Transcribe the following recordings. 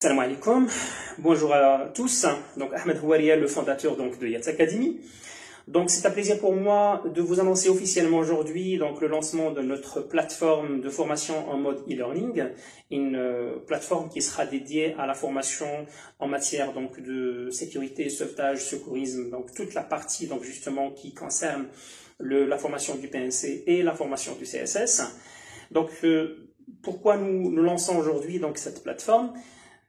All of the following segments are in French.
Salam alaikum, bonjour à tous. Donc Ahmed Houaria, le fondateur donc de Yates Academy. Donc c'est un plaisir pour moi de vous annoncer officiellement aujourd'hui donc le lancement de notre plateforme de formation en mode e-learning, une plateforme qui sera dédiée à la formation en matière donc de sécurité, sauvetage, secourisme, donc toute la partie donc justement qui concerne la formation du PNC et la formation du CSS. Donc pourquoi nous lançons aujourd'hui donc cette plateforme?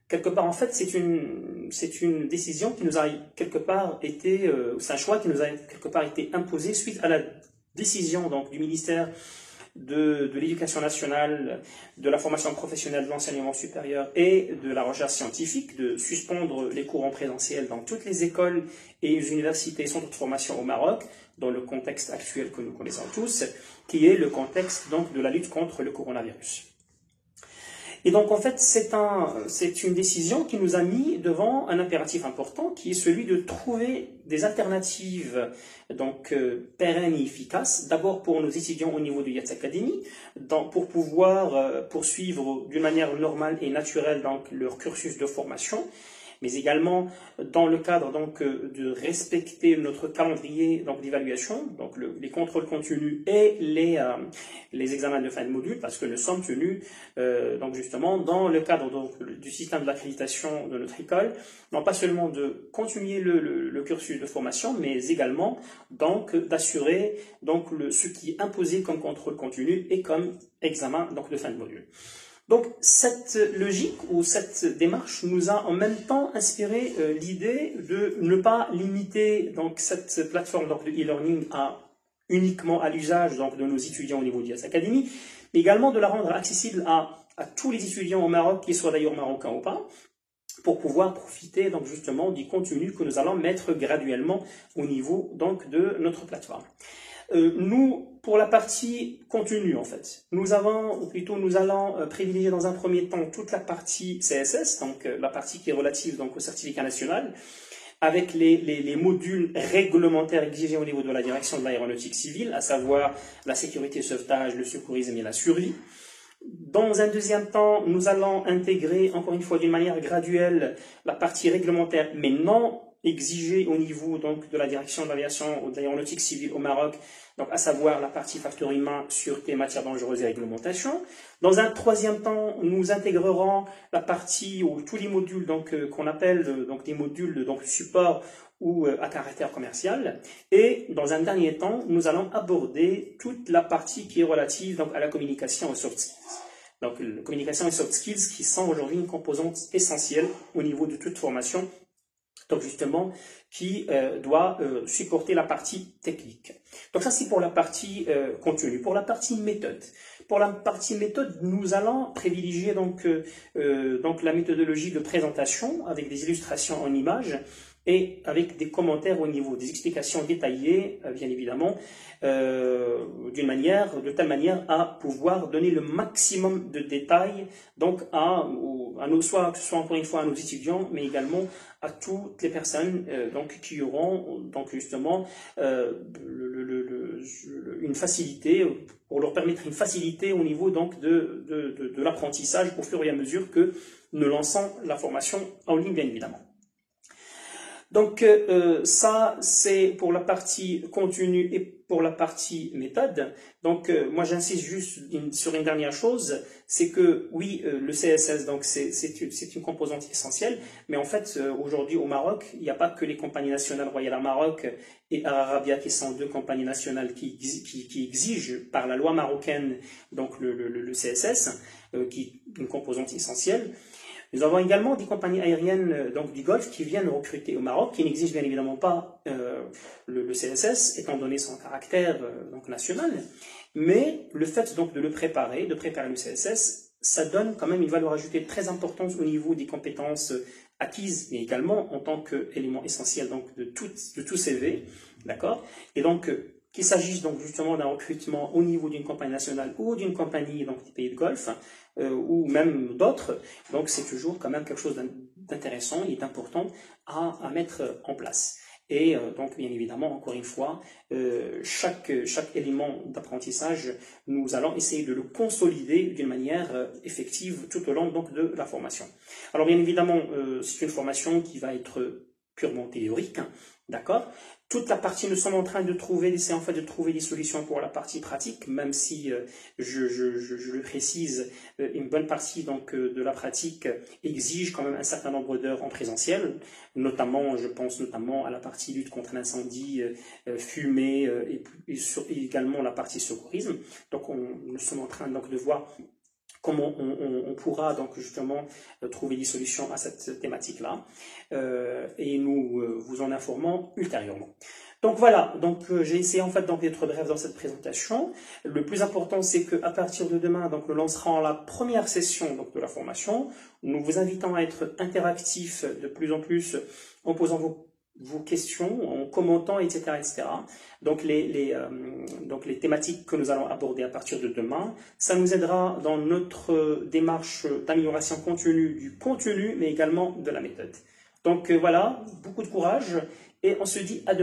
Quelque part, en fait, c'est une décision qui nous a quelque part été, c'est un choix qui nous a quelque part été imposé suite à la décision donc du ministère de l'Éducation nationale, de la formation professionnelle, de l'enseignement supérieur et de la recherche scientifique de suspendre les cours en présentiel dans toutes les écoles et universités et centres de formation au Maroc, dans le contexte actuel que nous connaissons tous, qui est le contexte donc de la lutte contre le coronavirus. Et donc, en fait, c'est une décision qui nous a mis devant un impératif important, qui est celui de trouver des alternatives donc pérennes et efficaces, d'abord pour nos étudiants au niveau de Yates Academy, pour pouvoir poursuivre d'une manière normale et naturelle donc leur cursus de formation, mais également dans le cadre donc de respecter notre calendrier donc d'évaluation, donc les contrôles continus et les examens de fin de module, parce que nous sommes tenus donc justement dans le cadre donc, du système de l'accréditation de notre école, non pas seulement de continuer le cursus de formation, mais également donc d'assurer donc ce qui est imposé comme contrôle continu et comme examen donc de fin de module. Donc cette logique ou cette démarche nous a en même temps inspiré l'idée de ne pas limiter donc cette plateforme donc, de e-learning uniquement à l'usage donc de nos étudiants au niveau de Yates Academy, mais également de la rendre accessible à tous les étudiants au Maroc, qu'ils soient d'ailleurs marocains ou pas, pour pouvoir profiter donc justement du contenu que nous allons mettre graduellement au niveau donc de notre plateforme. Nous, pour la partie contenu, en fait, nous allons privilégier dans un premier temps toute la partie CSS, donc la partie qui est relative donc, au certificat national, avec les modules réglementaires exigés au niveau de la direction de l'aéronautique civile, à savoir la sécurité, le sauvetage, le secourisme et la survie. Dans un deuxième temps, nous allons intégrer, encore une fois, d'une manière graduelle, la partie réglementaire, mais non exigée au niveau donc, de la direction de l'aviation ou de l'aéronautique civile au Maroc, donc à savoir la partie facteur humain, sûreté, matières dangereuses et réglementation. Dans un troisième temps, nous intégrerons la partie ou tous les modules donc qu'on appelle donc des modules donc support ou à caractère commercial. Et dans un dernier temps, nous allons aborder toute la partie qui est relative donc à la communication et soft skills. Donc la communication et soft skills qui sont aujourd'hui une composante essentielle au niveau de toute formation, donc justement qui doit supporter la partie technique. Donc ça c'est pour la partie contenu. Pour la partie méthode. Pour la partie méthode, nous allons privilégier donc la méthodologie de présentation avec des illustrations en images et avec des commentaires au niveau des explications détaillées, bien évidemment, de telle manière à pouvoir donner le maximum de détails donc soit que ce soit encore une fois à nos étudiants, mais également à toutes les personnes donc qui auront donc justement une facilité, pour leur permettre une facilité au niveau donc de l'apprentissage au fur et à mesure que nous lançons la formation en ligne, bien évidemment. Donc ça c'est pour la partie contenu et pour la partie méthode. Donc moi j'insiste juste sur une dernière chose, c'est que oui le CSS donc c'est une composante essentielle, mais en fait aujourd'hui au Maroc il n'y a pas que les compagnies nationales Royal Air Maroc et Air Arabia qui sont deux compagnies nationales qui exigent par la loi marocaine donc le CSS qui est une composante essentielle. Nous avons également des compagnies aériennes donc, du Golfe qui viennent recruter au Maroc, qui n'exigent bien évidemment pas le CSS, étant donné son caractère donc, national. Mais le fait donc, de préparer le CSS, ça donne quand même une valeur ajoutée très importante au niveau des compétences acquises, mais également en tant qu'élément essentiel donc, de tout CV. D'accord ? Et donc, qu'il s'agisse donc justement d'un recrutement au niveau d'une compagnie nationale ou d'une compagnie donc, des pays de Golfe, ou même d'autres, donc c'est toujours quand même quelque chose d'intéressant et d'important à mettre en place. Et donc, bien évidemment, encore une fois, chaque élément d'apprentissage, nous allons essayer de le consolider d'une manière effective tout au long donc, de la formation. Alors, bien évidemment, c'est une formation qui va être purement théorique, hein, d'accord? Toute la partie, nous sommes en train de d'essayer en fait de trouver des solutions pour la partie pratique, même si je le précise, une bonne partie donc de la pratique exige quand même un certain nombre d'heures en présentiel, notamment, je pense notamment à la partie lutte contre l'incendie, fumée et également la partie secourisme. Donc nous sommes en train donc de voir comment on pourra donc justement trouver des solutions à cette thématique-là et nous vous en informons ultérieurement. Donc voilà, donc j'ai essayé en fait d'être bref dans cette présentation. Le plus important c'est qu'à partir de demain, donc nous lancerons la première session donc, de la formation. Nous vous invitons à être interactifs de plus en plus en posant vos questions, en commentant, etc. etc. Donc les thématiques que nous allons aborder à partir de demain, ça nous aidera dans notre démarche d'amélioration continue du contenu, mais également de la méthode. Donc voilà, beaucoup de courage et on se dit à demain.